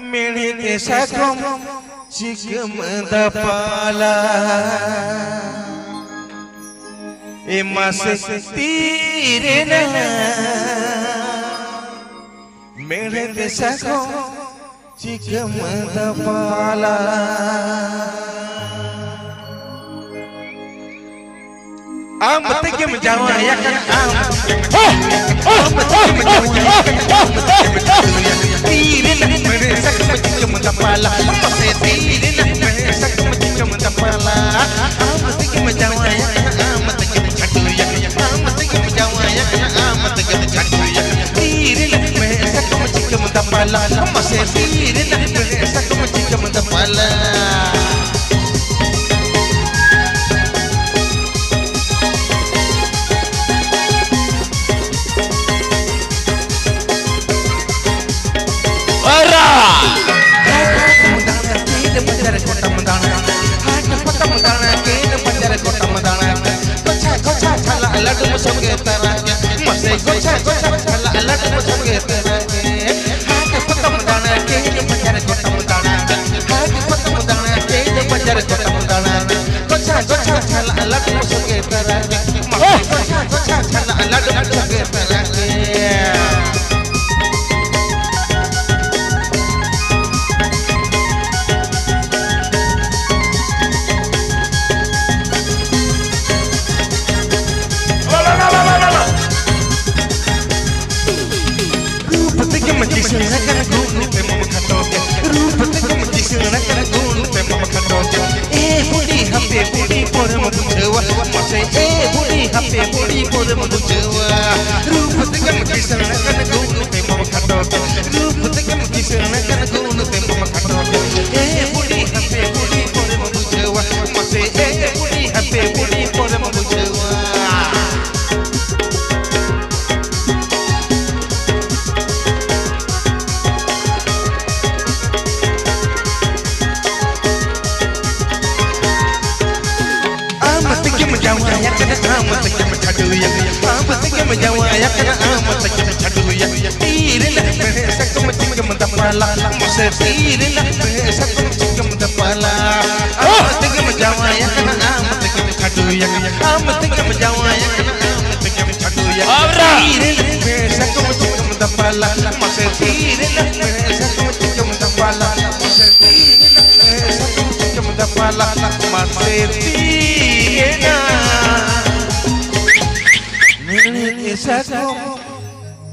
Meni desa kom Jika mendapala Masih tirena Meni desa kom Jika mendapala Amat menjawayakan Tirin meresak menjadi mendapala Masih tirin meresak menjadi mendapala Amat menjawayakan amat menjaduyakan Amat menjawayakan amat menjaduyakan Tirin meresak menjadi mendapala Masih tirin meresak menjadi mendapala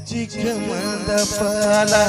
Jika mendapala